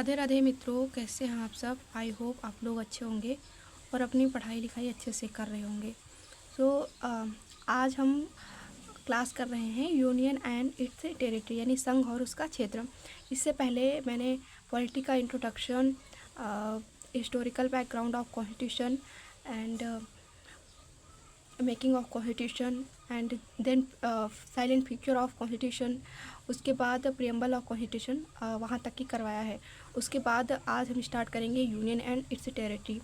राधे राधे मित्रों, कैसे हैं आप सब। आई होप आप लोग अच्छे होंगे और अपनी पढ़ाई लिखाई अच्छे से कर रहे होंगे। आज हम क्लास कर रहे हैं यूनियन एंड इट्स टेरिटरी, यानी संघ और उसका क्षेत्र। इससे पहले मैंने पॉलिटी का introduction, historical background of constitution and making of constitution and then silent feature of constitution, उसके बाद प्रियम्बल ऑफ कॉन्स्टिट्यूशन वहाँ तक की करवाया है। उसके बाद आज हम स्टार्ट करेंगे यूनियन एंड इट्स टेरिटरी।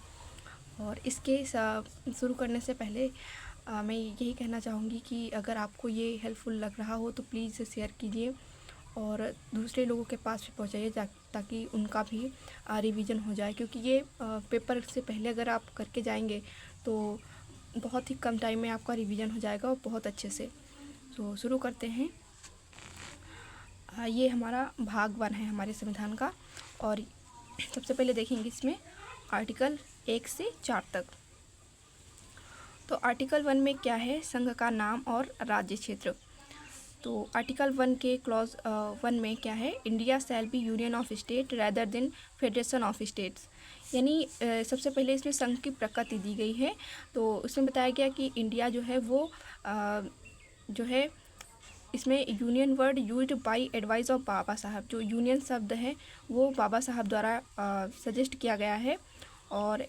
और इसके शुरू करने से पहले मैं यही कहना चाहूँगी कि अगर आपको ये हेल्पफुल लग रहा हो तो प्लीज़ शेयर कीजिए और दूसरे लोगों के पास भी पहुँचाइए ताकि उनका भी रिवीजन हो जाए, क्योंकि ये पेपर से पहले अगर आप करके जाएंगे तो बहुत ही कम टाइम में आपका रिवीजन हो जाएगा और बहुत अच्छे से। तो शुरू करते हैं। ये हमारा भाग 1 है हमारे संविधान का। और सबसे पहले देखेंगे इसमें आर्टिकल 1 से 4 तक। तो आर्टिकल 1 में क्या है, संघ का नाम और राज्य क्षेत्र। तो आर्टिकल 1 के क्लॉज 1 में क्या है, India shall be union of state rather than federation of states. यानी सबसे पहले इसमें संघ की प्रकृति दी गई है। तो उसमें बताया गया कि इंडिया जो है वो जो है इसमें union word used by advice of Baba Saheb. जो यूनियन शब्द है वो बाबा साहब द्वारा सजेस्ट किया गया है। और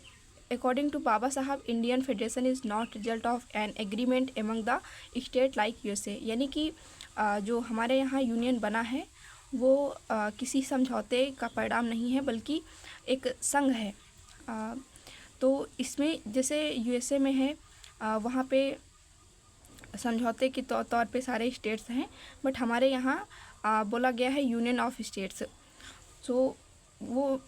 अकॉर्डिंग टू बाबा साहब, Indian federation is not result of an agreement among the state like USA. यानी कि जो हमारे यहाँ यूनियन बना है वो किसी समझौते का परिणाम नहीं है, बल्कि एक संघ है। तो इसमें जैसे यूएसए में है वहाँ पे समझौते के तौर पे सारे स्टेट्स हैं, बट हमारे यहाँ बोला गया है यूनियन ऑफ स्टेट्स। सो वो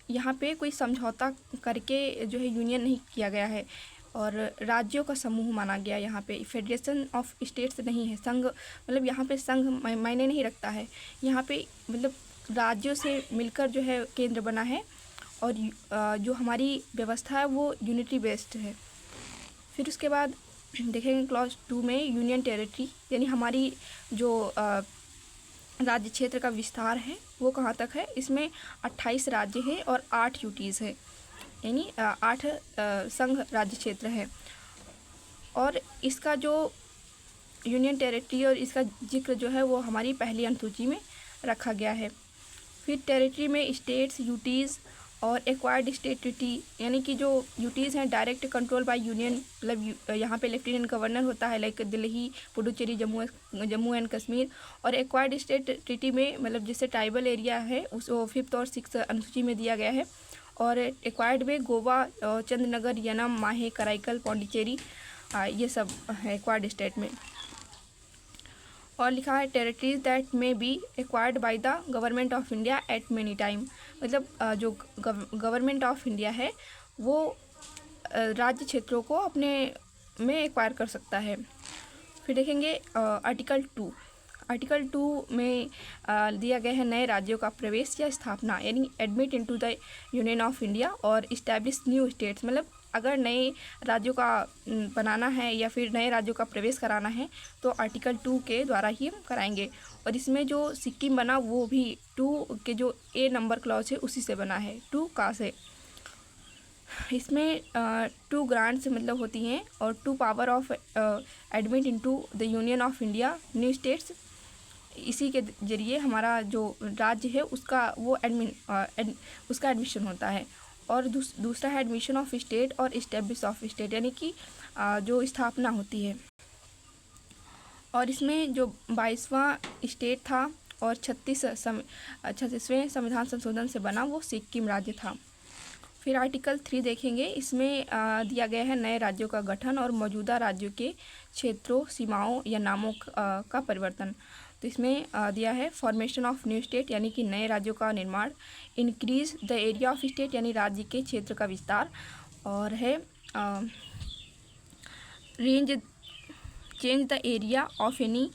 यहाँ पे कोई समझौता करके जो है यूनियन नहीं किया गया है और राज्यों का समूह माना गया। यहाँ पे फेडरेशन ऑफ स्टेट्स नहीं है। संघ मतलब यहाँ पे संघ मायने नहीं रखता है। यहाँ पे मतलब राज्यों से मिलकर जो है केंद्र बना है और जो हमारी व्यवस्था है वो यूनिटी बेस्ड है। फिर उसके बाद देखेंगे क्लॉज 2 में यूनियन टेरिटरी, यानी हमारी जो राज्य क्षेत्र का विस्तार है वो कहाँ तक है। इसमें 28 राज्य है और 8 यूटीज़ है, यानी 8 संघ राज्य क्षेत्र है। और इसका जो यूनियन टेरिटरी और इसका जिक्र जो है वो हमारी पहली अनुसूची में रखा गया है। फिर टेरिटरी में स्टेट्स, यूटीज़ और एक्वायर्ड स्टेट ट्रीटी, यानी कि जो यूटीज़ हैं डायरेक्ट कंट्रोल बाय यूनियन, मतलब यहाँ पे लेफ्टिनेंट गवर्नर होता है, लाइक दिल्ली, पुडुचेरी, जम्मू एंड कश्मीर। और एक्वायर्ड स्टेट ट्रीटी में मतलब जिससे ट्राइबल एरिया है उस 5th और 6th अनुसूची में दिया गया है। और एक्वायर्ड में गोवा, चंद्रनगर, यनम, माहे, कराईकल, पौंडीचेरी, ये सब है एक्वायर्ड स्टेट में। और लिखा है टेरिटरीज दैट में B acquired by the government of India at many time. मतलब जो गवर्नमेंट ऑफ इंडिया है वो राज्य क्षेत्रों को अपने में एक्वायर कर सकता है। फिर देखेंगे आर्टिकल 2। आर्टिकल 2 में दिया गया है नए राज्यों का प्रवेश या स्थापना, यानी admit into the union of India और इस्टेब्लिश न्यू स्टेट्स। मतलब अगर नए राज्यों का बनाना है या फिर नए राज्यों का प्रवेश कराना है तो आर्टिकल 2 के द्वारा ही हम कराएंगे। और इसमें जो सिक्किम बना वो भी 2 के जो ए नंबर क्लॉज है उसी से बना है, 2 का से। इसमें 2 ग्रांट्स मतलब होती हैं और 2 power of admit into the union of India new states. इसी के जरिए हमारा जो राज्य है उसका वो उसका एडमिशन होता है। और दूसरा है एडमिशन ऑफ स्टेट और इस्टेब्लिश ऑफ स्टेट, यानी कि जो स्थापना होती है। और इसमें जो 22वां स्टेट था और 36वें संविधान संशोधन से बना वो सिक्किम राज्य था। फिर आर्टिकल 3 देखेंगे। इसमें दिया गया है नए राज्यों का गठन और मौजूदा राज्यों के क्षेत्रों, सीमाओं या नामों का परिवर्तन। तो इसमें दिया है फॉर्मेशन ऑफ न्यू स्टेट, यानी कि नए राज्यों का निर्माण। Increase the area of state, यानी राज्य के क्षेत्र का विस्तार। और है range change the area of any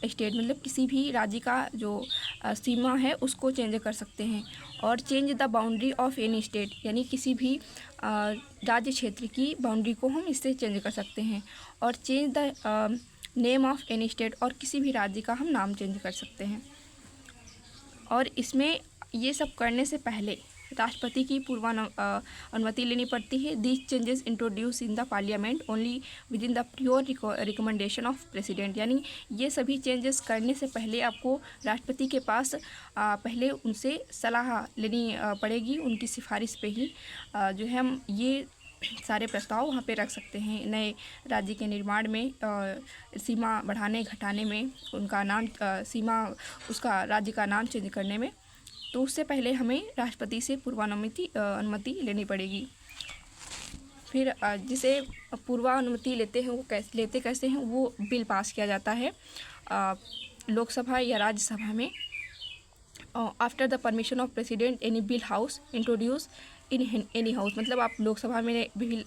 state, मतलब किसी भी राज्य का जो सीमा है उसको चेंज कर सकते हैं। और change the boundary of any state, यानी किसी भी राज्य क्षेत्र की बाउंड्री को हम इससे चेंज कर सकते हैं। और change the name of any state, और किसी भी राज्य का हम नाम चेंज कर सकते हैं। और इसमें ये सब करने से पहले राष्ट्रपति की अनुमति लेनी पड़ती है। These changes introduce in the parliament only with in the pure recommendation of president. यानी ये सभी चेंजेस करने से पहले आपको राष्ट्रपति के पास पहले उनसे सलाह लेनी पड़ेगी। उनकी सिफारिश पे ही जो है हम ये सारे प्रस्ताव वहाँ पे रख सकते हैं। नए राज्य के निर्माण में, सीमा बढ़ाने घटाने में, उनका नाम सीमा उसका राज्य का नाम चेंज करने में, तो उससे पहले हमें राष्ट्रपति से अनुमति लेनी पड़ेगी। फिर जिसे पूर्वानुमति लेते हैं वो कैसे हैं, वो बिल पास किया जाता है लोकसभा या राज्यसभा में। After the permission of president any bill house introduce in any house, मतलब आप लोकसभा में बिल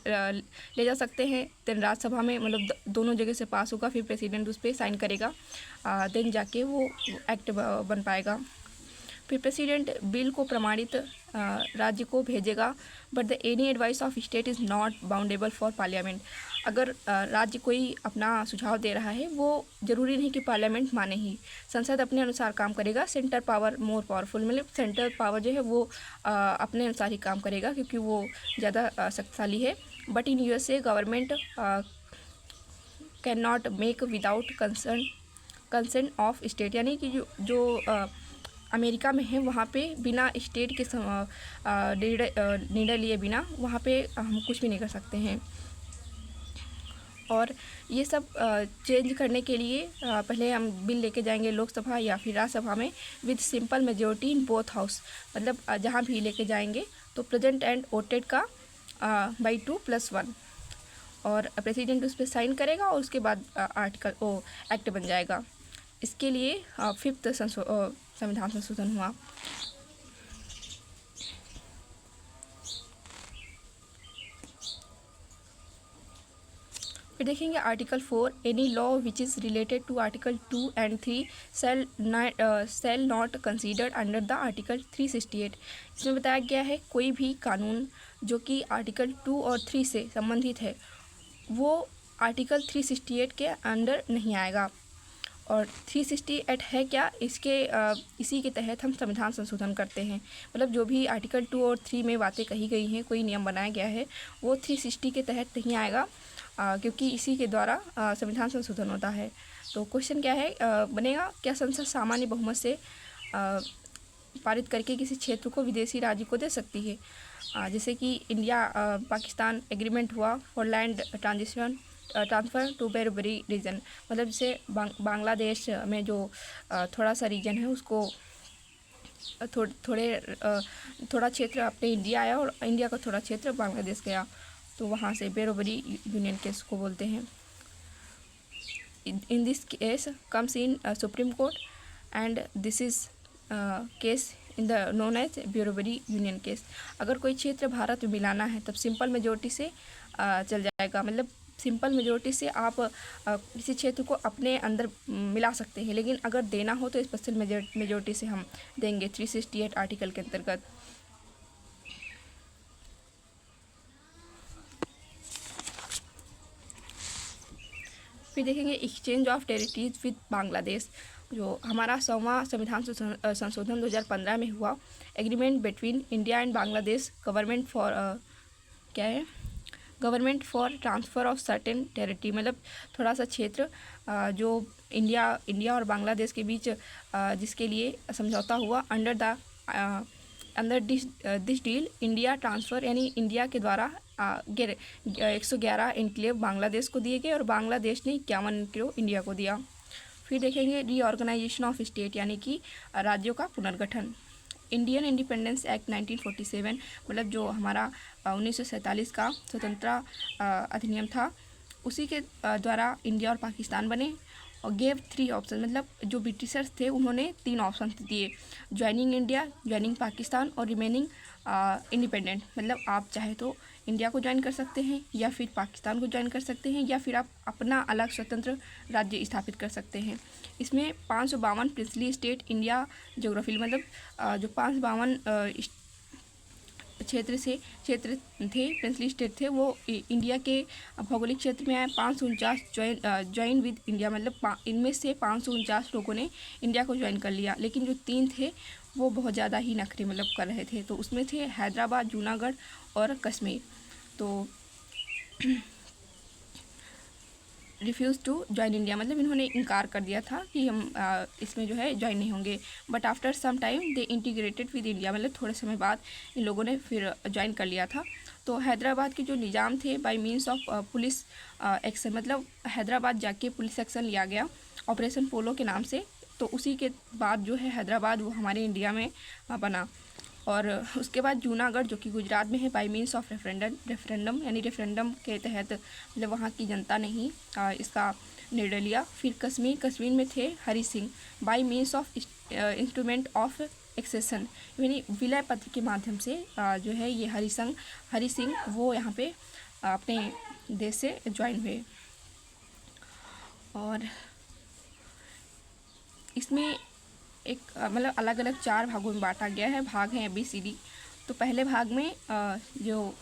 ले जा सकते हैं, देन राज्यसभा में, मतलब दोनों जगह से पास होगा, फिर प्रेसिडेंट उस पर साइन करेगा, देन जाके वो एक्ट बन पाएगा। फिर प्रेसिडेंट बिल को प्रमाणित राज्य को भेजेगा, but the any advice of state is not boundable for parliament. अगर राज्य कोई अपना सुझाव दे रहा है, वो ज़रूरी नहीं कि पार्लियामेंट माने ही, संसद अपने अनुसार काम करेगा। सेंटर पावर मोर पावरफुल, मतलब सेंट्रल पावर जो है वो अपने अनुसार ही काम करेगा, क्योंकि वो ज़्यादा शक्तिशाली है। But in USA government can not make without consent of state, यानी कि जो अमेरिका में है वहाँ पे बिना स्टेट के निर्णय लिए बिना वहाँ पे हम कुछ भी नहीं कर सकते हैं। और ये सब चेंज करने के लिए पहले हम बिल लेके जाएंगे लोकसभा या फिर राज्यसभा में with simple majority in both house, मतलब जहाँ भी लेके जाएंगे तो प्रेजेंट एंड वोटेड का बाई 2+1, और प्रेसिडेंट उस पर साइन करेगा और उसके बाद एक्ट बन जाएगा। इसके लिए 5th संविधान संशोधन हुआ। फिर देखेंगे article 4, any law which is related to article 2 and 3 shall not considered under the article 368। इसमें बताया गया है कोई भी कानून जो कि आर्टिकल 2 और 3 से संबंधित है वो आर्टिकल 368 के अंडर नहीं आएगा। और 368 है क्या, इसी के तहत हम संविधान संशोधन करते हैं। मतलब जो भी आर्टिकल 2 और 3 में बातें कही गई हैं, कोई नियम बनाया गया है, वो 360 के तहत नहीं आएगा, क्योंकि इसी के द्वारा संविधान संशोधन होता है। तो क्वेश्चन क्या है बनेगा, क्या संसद सामान्य बहुमत से पारित करके किसी क्षेत्र को विदेशी राज्य को दे सकती है? जैसे कि इंडिया पाकिस्तान एग्रीमेंट हुआ for land transfer to Berubari region, मतलब जैसे बांग्लादेश में जो थोड़ा सा रीजन है उसको थोड़ा क्षेत्र अपने इंडिया आया और इंडिया का थोड़ा क्षेत्र बांग्लादेश गया, तो वहाँ से बेरोबरी यूनियन केस को बोलते हैं। In this case comes in supreme court and this is case in the known as Berubari union case. अगर कोई क्षेत्र भारत में मिलाना है तब सिंपल मेजोरिटी से चल जाएगा, मतलब सिंपल मेजोरिटी से आप किसी क्षेत्र को अपने अंदर मिला सकते हैं, लेकिन अगर देना हो तो स्पेशल मेजोरिटी से हम देंगे 368 आर्टिकल के अंतर्गत। फिर देखेंगे exchange of territories with Bangladesh, जो हमारा 100वां संविधान संशोधन 2015 में हुआ। Agreement between India and Bangladesh government for क्या है, government for transfer of certain territory, मतलब थोड़ा सा क्षेत्र जो इंडिया और बांग्लादेश के बीच जिसके लिए समझौता हुआ under this deal India transfer, यानी इंडिया के द्वारा 111 इनक्लेव बांग्लादेश को दिए गए और बांग्लादेश ने 51 इनक्लेव इंडिया को दिया। फिर देखेंगे रीऑर्गेनाइजेशन ऑफ स्टेट, यानी कि राज्यों का पुनर्गठन। इंडियन इंडिपेंडेंस एक्ट 1947, मतलब जो हमारा 1947 का स्वतंत्रता अधिनियम था, उसी के द्वारा इंडिया और पाकिस्तान बने। और गेव 3 ऑप्शन, मतलब जो ब्रिटिशर्स थे उन्होंने 3 ऑप्शन दिए, ज्वाइनिंग इंडिया, ज्वाइनिंग पाकिस्तान और रिमेनिंग इंडिपेंडेंट। मतलब आप चाहे तो इंडिया को ज्वाइन कर सकते हैं या फिर पाकिस्तान को ज्वाइन कर सकते हैं या फिर आप अपना अलग स्वतंत्र राज्य स्थापित कर सकते हैं। इसमें 552 प्रिंसली स्टेट इंडिया ज्योग्राफी, मतलब जो 552 क्षेत्र थे, प्रिंसली स्टेट थे, वो इंडिया के भौगोलिक क्षेत्र में आए। 549 ज्वाइन विद इंडिया, मतलब इनमें से 549 लोगों ने इंडिया को ज्वाइन कर लिया। लेकिन जो 3 थे वो बहुत ज़्यादा ही नखरे मतलब कर रहे थे। तो उसमें थे हैदराबाद, जूनागढ़ और कश्मीर। तो रिफ्यूज़ टू ज्वाइन इंडिया, मतलब इन्होंने इनकार कर दिया था कि हम इसमें जो है ज्वाइन नहीं होंगे। But after some time they integrated with India, मतलब थोड़े समय बाद इन लोगों ने फिर ज्वाइन कर लिया था। तो हैदराबाद के जो निज़ाम थे bye means of police action, मतलब हैदराबाद जाके पुलिस एक्शन लिया गया ऑपरेशन पोलो के नाम से। तो उसी के बाद जो है हैदराबाद वो हमारे इंडिया में बना। और उसके बाद जूनागढ़ जो कि गुजरात में है बाय मीन्स ऑफ रेफरेंडम, यानी रेफरेंडम के तहत मतलब वहाँ की जनता ने ही इसका निर्णय लिया। फिर कश्मीर में थे Hari Singh by means of instrument of accession, यानी विलय पत्र के माध्यम से जो है ये हरि सिंह वो यहाँ पे अपने देश से ज्वाइन हुए। और इसमें एक मतलब अलग अलग 4 भागों में बांटा गया है। भाग हैं ABCD। तो पहले भाग में जो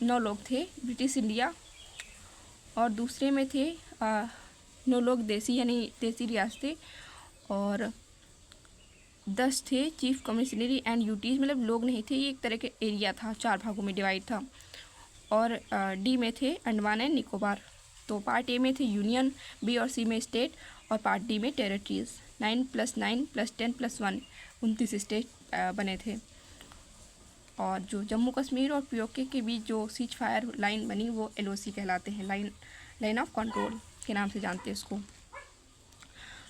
9 लोग थे ब्रिटिश इंडिया, और दूसरे में थे 9 लोग देसी यानी देसी रियासतें, और 10 थे चीफ कमिश्नरी एंड यूटीज, मतलब लोग नहीं थे, ये एक तरह के एरिया था, 4 भागों में डिवाइड था। और D में थे अंडमान एंड निकोबार। तो पार्ट A में थे यूनियन, B और C में स्टेट, और पार्ट D में टेरिटरीज। 9 + 9 + 10 + 1 29 स्टेट बने थे। और जो जम्मू कश्मीर और POK के बीच जो सीज फायर लाइन बनी वो LOC कहलाते हैं, लाइन ऑफ कंट्रोल के नाम से जानते हैं इसको।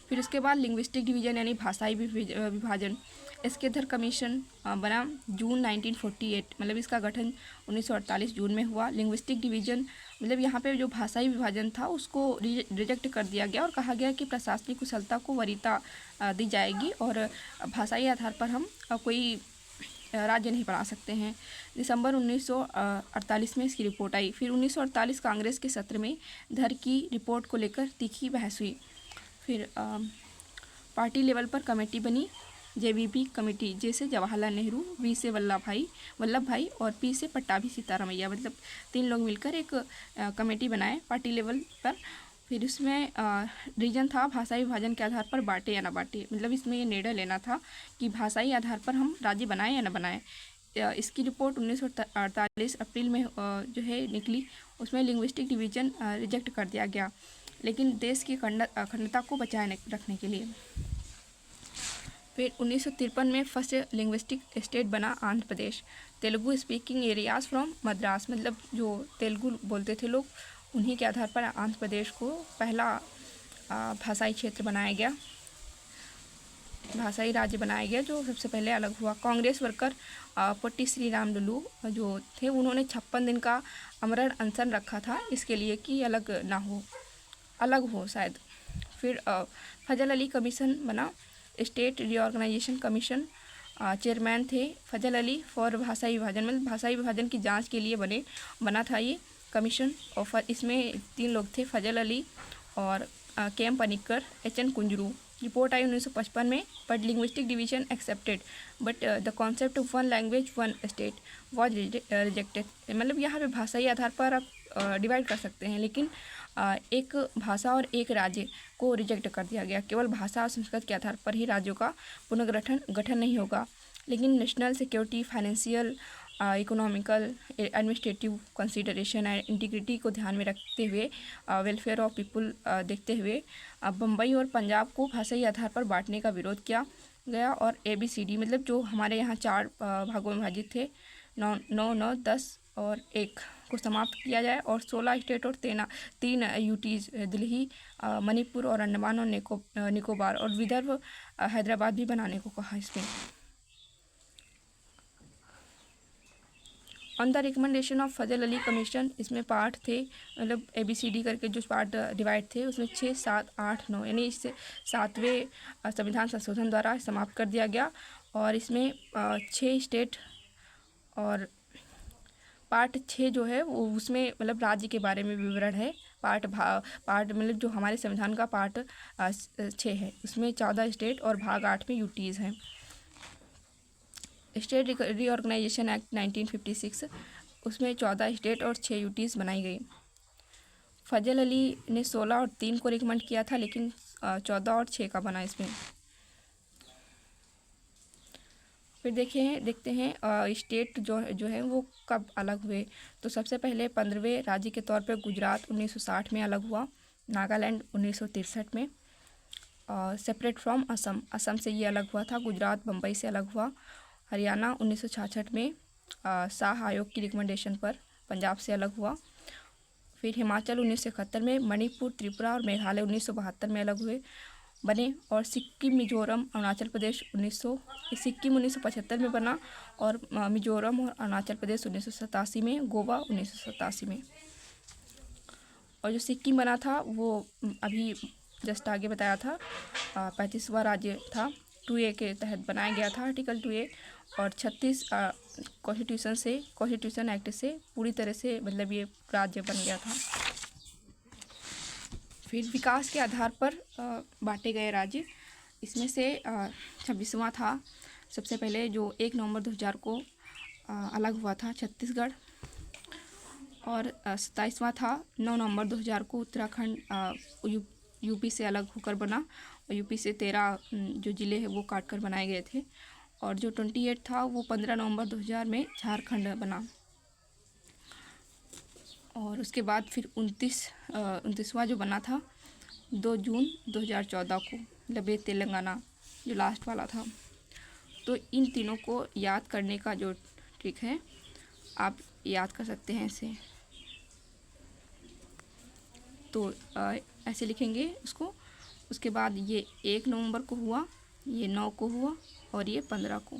फिर उसके बाद लिंग्विस्टिक डिवीजन यानी भाषाई विभाजन, एस्केधर कमीशन बना जून 1948, मतलब इसका गठन 1948 जून में हुआ। लिंग्विस्टिक डिवीजन मतलब यहाँ पे जो भाषाई विभाजन था उसको रिजेक्ट कर दिया गया और कहा गया कि प्रशासनिक कुशलता को वरीयता दी जाएगी और भाषाई आधार पर हम कोई राज्य नहीं बना सकते हैं। दिसंबर 1948 में इसकी रिपोर्ट आई। फिर 1948 कांग्रेस के सत्र में धर की रिपोर्ट को लेकर तीखी बहस हुई। फिर पार्टी लेवल पर कमेटी बनी, JVP कमेटी, जैसे जवाहरलाल नेहरू, V से वल्लभ भाई और P से पट्टाभी सीतारामैया, मतलब 3 लोग मिलकर एक कमेटी बनाए पार्टी लेवल पर। फिर इसमें रीजन था भाषाई विभाजन के आधार पर बांटे या ना बांटे, मतलब इसमें ये निर्णय लेना था कि भाषाई आधार पर हम राज्य बनाएं या ना बनाएं। इसकी रिपोर्ट 1948 अप्रैल में जो है निकली। उसमें लिंग्विस्टिक डिवीजन रिजेक्ट कर दिया गया, लेकिन देश की अखंडता को बचाए रखने के लिए। फिर 1953 में फर्स्ट लिंग्विस्टिक स्टेट बना Andhra Pradesh. Telugu speaking areas from Madras, मतलब जो तेलुगु बोलते थे लोग उन्हीं के आधार पर आंध्र प्रदेश को पहला भाषाई क्षेत्र बनाया गया, भाषाई राज्य बनाया गया जो सबसे पहले अलग हुआ। कांग्रेस वर्कर पोट्टी श्री रामुलु जो थे उन्होंने 56 दिन का आमरण अनशन रखा था इसके लिए कि अलग हो शायद। फिर फजल अली कमीशन बना, स्टेट रीऑर्गेनाइजेशन कमीशन, चेयरमैन थे फजल अली फॉर भाषाई विभाजन, मतलब भाषाई विभाजन की जांच के लिए बना था ये कमीशन। और इसमें 3 लोग थे, फजल अली और KM Panikkar, HN Kunzru. Report आई 1955 में, but linguistic division accepted but the concept of 1 language 1 state was rejected, मतलब यहाँ पे भाषाई आधार पर आप डिवाइड कर सकते हैं, लेकिन एक भाषा और एक राज्य को रिजेक्ट कर दिया गया। केवल भाषा और संस्कृत के आधार पर ही राज्यों का पुनर्गठन नहीं होगा, लेकिन national security, financial, economical, administrative consideration and integrity को ध्यान में रखते हुए, वेलफेयर ऑफ पीपल देखते हुए बम्बई और पंजाब को भाषाई आधार पर बांटने का विरोध किया गया। और ABCD मतलब जो हमारे यहाँ 4 भागों में विभाजित थे 9, 10 और 1 को समाप्त किया जाए, और 16 स्टेट और 3 UTs दिल्ली, मणिपुर और अंडमान और निकोबार और विदर्भ, हैदराबाद भी बनाने को कहा। इसमें on the recommendation of Fazal Ali commission, इसमें पार्ट थे मतलब ABCD करके जो पार्ट डिवाइड थे उसमें 6, 7, 8, 9 यानी इससे 7वें संविधान संशोधन द्वारा समाप्त कर दिया गया। और इसमें 6 स्टेट और पार्ट 6 जो है वो उसमें मतलब राज्य के बारे में विवरण है। पार्ट मतलब जो हमारे संविधान का पार्ट 6 है उसमें 14 स्टेट और भाग 8 में UTs हैं। स्टेट रीऑर्गेनाइजेशन एक्ट 1956, उसमें 14 स्टेट और 6 यूटीज़ बनाई गई। फजल अली ने 16 और 3 को रिकमेंड किया था, लेकिन 14 और 6 का बना इसमें। फिर देखते हैं स्टेट जो है वो कब अलग हुए। तो सबसे पहले 15वें राज्य के तौर पे गुजरात 1960 में अलग हुआ, नागालैंड 1963 में, सेपरेट फ्रॉम असम से ये अलग हुआ था, गुजरात बम्बई से अलग हुआ, हरियाणा 1966 में शाह आयोग की रिकमेंडेशन पर पंजाब से अलग हुआ। फिर हिमाचल 1971 में, मणिपुर, त्रिपुरा और मेघालय 1972 में अलग हुए बने, और सिक्किम, मिजोरम, अरुणाचल प्रदेश सिक्किम 1975 में बना, और मिजोरम और अरुणाचल प्रदेश 1987 में, गोवा 1987 में। और जो सिक्किम बना था वो अभी जस्ट आगे बताया था, 35वां राज्य था, 2A के तहत बनाया गया था, आर्टिकल 2A, और 36 कॉन्स्टिट्यूशन एक्ट से पूरी तरह से मतलब ये राज्य बन गया था। फिर विकास के आधार पर बांटे गए राज्य, इसमें से 26वां था सबसे पहले, जो 1 नवंबर 2000 को अलग हुआ था, छत्तीसगढ़। और 27वां था 9 नवंबर 2000 को उत्तराखंड यूपी से अलग होकर बना, और यूपी से 13 जो ज़िले हैं वो काट कर बनाए गए थे। और जो 28 था वो 15 नवंबर 2000 में झारखंड बना। और उसके बाद फिर 29वां जो बना था 2 जून 2014 को, मतलब ये तेलंगाना जो लास्ट वाला था। तो इन तीनों को याद करने का जो ट्रिक है, आप याद कर सकते हैं इसे। तो ऐसे लिखेंगे उसको। उसके बाद ये 1 नवंबर को हुआ, ये 9 को हुआ, और ये 15 को।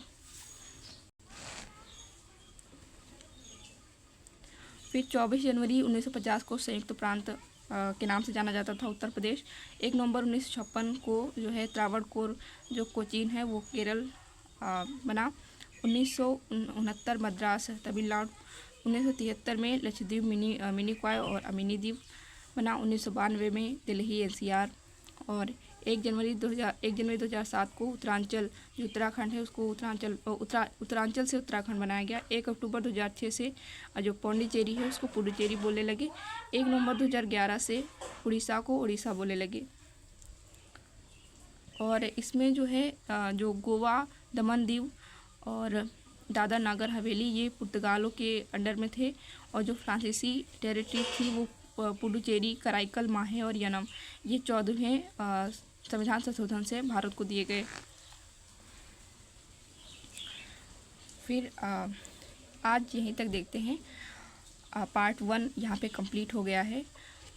फिर 24 जनवरी 1950 को संयुक्त प्रांत के नाम से जाना जाता था उत्तर प्रदेश। 1 नवंबर 1956 को जो है त्रावणकोर जो कोचीन है वो केरल बना। 1969 मद्रास तमिलनाडु। 1973 में लक्षद्वीप मिनिकॉय और अमिनी द्वीप बना। 1992 में दिल्ली NCR। और 1 जनवरी 2007 को उत्तरांचल जो उत्तराखंड है उसको उत्तरांचल से उत्तराखंड बनाया गया। 1 अक्टूबर 2006 से जो पौंडीचेरी है उसको पुडुचेरी बोलने लगे। 1 नवंबर 2011 से उड़ीसा को उड़ीसा बोलने लगे। और इसमें जो है जो गोवा, दमन दीव और दादर नागर हवेली ये पुर्तगालों के अंडर में थे, और जो फ्रांसीसी टेरिटरी थी वो पुडुचेरी, कराईकल, माहे और यनम ये 14वें संविधान संशोधन से भारत को दिए गए। फिर आज यहीं तक देखते हैं। पार्ट 1 यहाँ पे कंप्लीट हो गया है।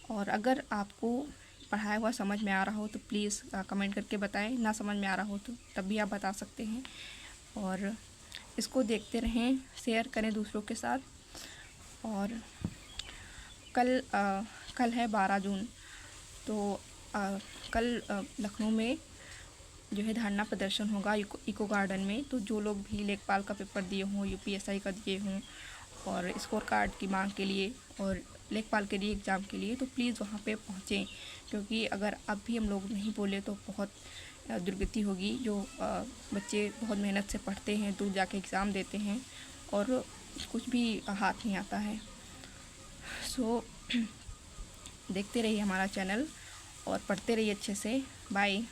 और अगर आपको पढ़ाया हुआ समझ में आ रहा हो तो प्लीज़ कमेंट करके बताएं, ना समझ में आ रहा हो तो तब भी आप बता सकते हैं। और इसको देखते रहें, शेयर करें दूसरों के साथ। और कल है 12 जून, तो कल लखनऊ में जो है धरना प्रदर्शन होगा इको गार्डन में। तो जो लोग भी लेखपाल का पेपर दिए हों, UPSI का दिए हों, और स्कोर कार्ड की मांग के लिए और लेखपाल के लिए एग्ज़ाम के लिए, तो प्लीज़ वहाँ पे पहुँचें, क्योंकि अगर अब भी हम लोग नहीं बोले तो बहुत दुर्गति होगी। जो बच्चे बहुत मेहनत से पढ़ते हैं, दूर जाके एग्ज़ाम देते हैं और कुछ भी हाथ नहीं आता है। सो देखते रहिए हमारा चैनल और पढ़ते रहिए अच्छे से। बाय।